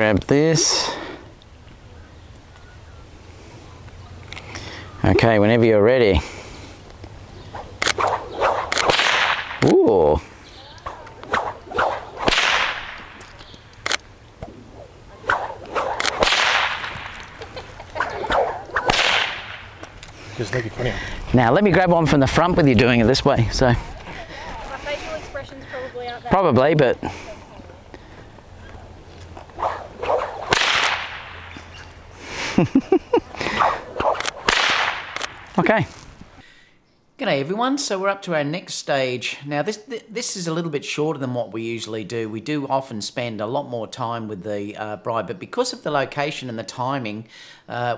Grab this. Okay, whenever you're ready. Ooh. Just make it funny. Now let me grab one from the front with you doing it this way. So. My facial expression's probably out there. Probably, but. Okay. G'day everyone, so we're up to our next stage. Now this is a little bit shorter than what we usually do. We do often spend a lot more time with the bride, but because of the location and the timing,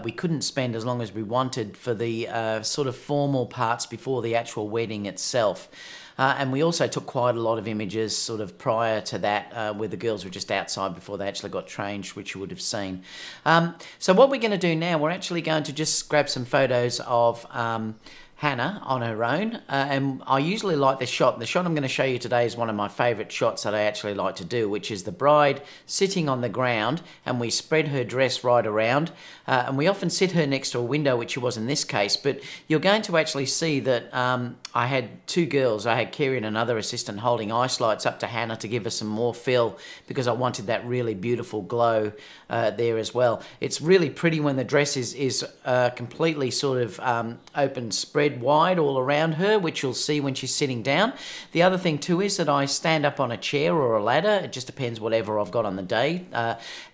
we couldn't spend as long as we wanted for the sort of formal parts before the actual wedding itself. And we also took quite a lot of images sort of prior to that where the girls were just outside before they actually got changed, which you would have seen. So what we're going to do now, we're actually going to just grab some photos of Hannah on her own, and I usually like this shot. The shot I'm going to show you today is one of my favourite shots that I actually like to do, which is the bride sitting on the ground and we spread her dress right around, and we often sit her next to a window, which it was in this case, but you're going to actually see that I had two girls. I had Kerry and another assistant holding ice lights up to Hannah to give her some more fill because I wanted that really beautiful glow there as well. It's really pretty when the dress is completely sort of open, spread wide all around her, which you'll see when she's sitting down. The other thing too is that I stand up on a chair or a ladder. It just depends whatever I've got on the day.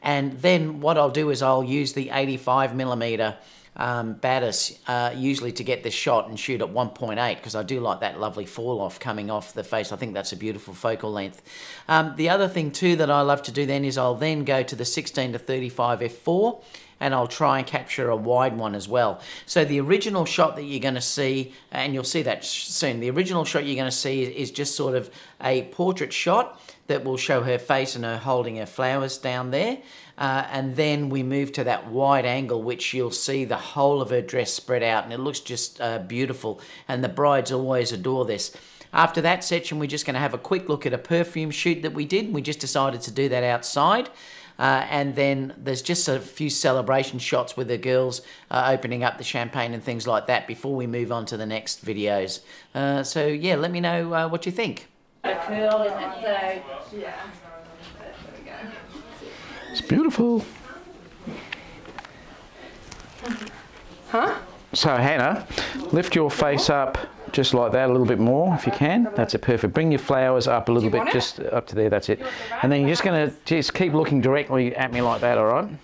And then what I'll do is I'll use the 85mm Batis usually to get this shot and shoot at 1.8 because I do like that lovely fall off coming off the face. I think that's a beautiful focal length. The other thing too that I love to do then is I'll then go to the 16 to 35 f4 and I'll try and capture a wide one as well. So the original shot that you're going to see, and you'll see that soon, the original shot you're going to see is just sort of a portrait shot that will show her face and her holding her flowers down there. And then we move to that wide angle, which you'll see the whole of her dress spread out, and it looks just beautiful. And the brides always adore this. After that section, we're just going to have a quick look at a perfume shoot that we did. We just decided to do that outside. And then there's just a few celebration shots with the girls opening up the champagne and things like that before we move on to the next videos. So yeah, let me know what you think. A curl in it, so yeah. It's beautiful. Huh? So Hannah, lift your face up just like that a little bit more if you can. That's it, perfect. Bring your flowers up a little bit, just up to there, that's it. And then you're just going to just keep looking directly at me like that, all right? Do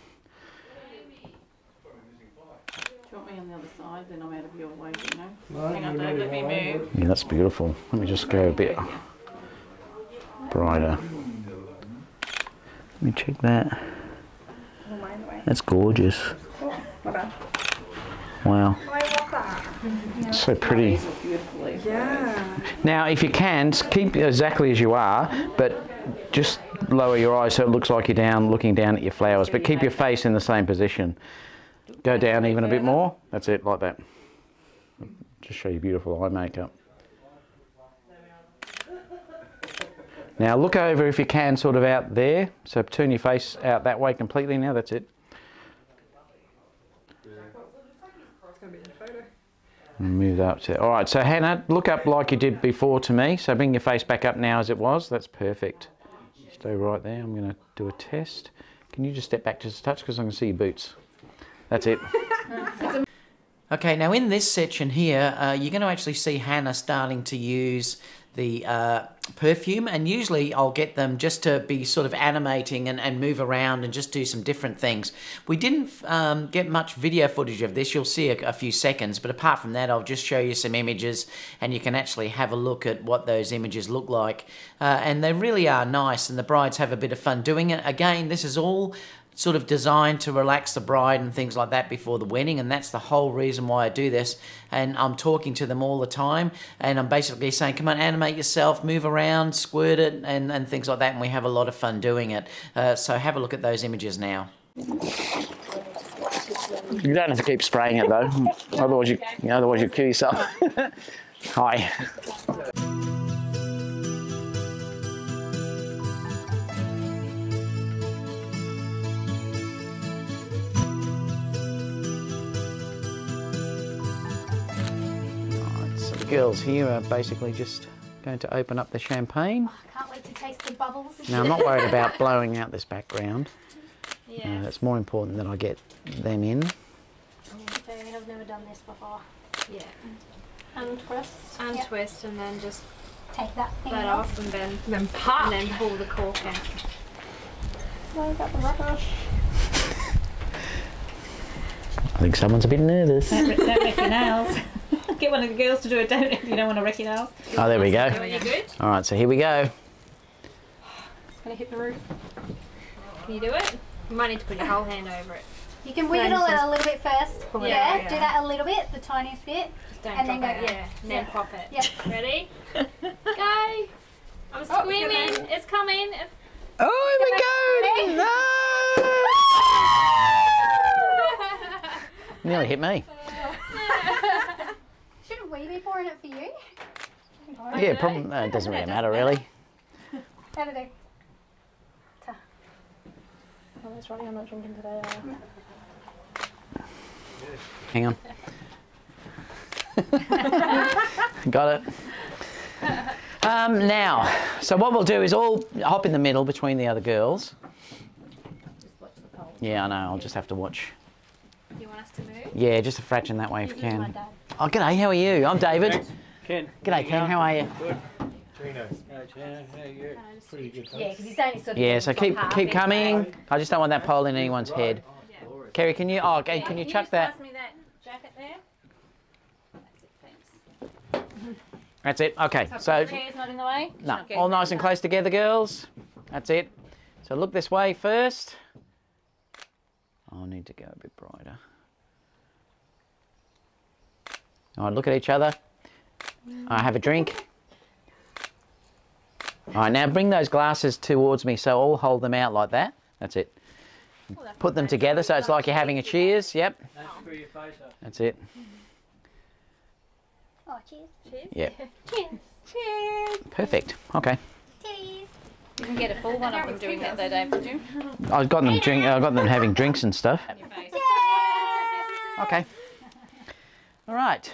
you want me on the other side? Then I'm out of your way, you know? Hang on, don't let me move. Yeah, that's beautiful. Let me just go a bit brighter. Let me check that. That's gorgeous. Wow. It's so pretty. Yeah. Now, if you can, keep exactly as you are, but just lower your eyes so it looks like you're looking down at your flowers, but keep your face in the same position. Go down even a bit more. That's it, like that. Just show you beautiful eye makeup. Now look over if you can sort of out there. So turn your face out that way completely now, that's it. And move that up to, all right, so Hannah, look up like you did before to me. So bring your face back up now as it was. That's perfect. Stay right there. I'm going to do a test. Can you just step back just a touch because I can see your boots. That's it. Okay, now in this section here, you're going to actually see Hannah starting to use the perfume, and usually I'll get them just to be sort of animating and move around and just do some different things. We didn't get much video footage of this. You'll see a few seconds, but apart from that, I'll just show you some images and you can actually have a look at what those images look like. And they really are nice, and the brides have a bit of fun doing it. Again, this is all sort of designed to relax the bride and things like that before the wedding, and that's the whole reason why I do this. And I'm talking to them all the time, and I'm basically saying, come on, animate yourself, move around, squirt it, and things like that, and we have a lot of fun doing it. So have a look at those images now. You don't have to keep spraying it though, otherwise you kill yourself. Hi. girls here are basically just going to open up the champagne. I can't wait to taste the bubbles. Now, I'm not worried about blowing out this background. Yeah. It's more important that I get them in. Okay, I've never done this before. Yeah. Untwist. Untwist and then just Take that thing that off. off and then pop. And then pull the cork out. Sorry about the rubbish. I think someone's a bit nervous. Don't wreck your nails. Get one of the girls to do it, don't you? Don't want to wreck your nails. Oh, there we go. Are you good? All right, so here we go. It's going to hit the roof. Can you do it? You might need to put your whole hand over it. You can wiggle it a little bit first. it Yeah, out, do yeah. that a little bit, the tiniest bit. Just don't And then drop go, it. yeah. And then Yeah. pop it. Yeah. Ready? Go! I'm screaming. It's coming. Oh, here we go! No! Nearly hit me. Shouldn't we be pouring it for you? Yeah, probably. No, it doesn't really matter, really. How to do? Oh, that's right, I'm not drinking today. Hang on. Got it. Now, so what we'll do is all hop in the middle between the other girls. Just watch the pole. Yeah, I know. I'll just have to watch. Do you want us to move? Yeah, just a fraction that way if you This is my can. dad. Oh, g'day. How are you? I'm David. Thanks. Ken. G'day, Ken. How are you? Good. Trina. Trina, how you? Pretty good. Yeah, because he's only sort of. Yeah. So keep coming. anyway. I just don't want that pole in anyone's head. Kerry, can you? Oh, okay. Can you chuck just that? pass me that jacket there? That's it, thanks. That's it. Okay. So. Chair's not in the way? No, all nice and close together, girls. That's it. So look this way first. I need to go a bit brighter. All right, look at each other. I have a drink. All right, now bring those glasses towards me, so I'll hold them out like that. That's it. Put them together so it's like you're having a cheers. Yep, That's for your face up. that's it. Oh, cheers. Cheers. Yep, Cheers. Cheers. perfect. Okay. Cheers. You can get a full one of them doing that though, Dave, could you? I've got them having drinks and stuff. Your face. Okay. All right.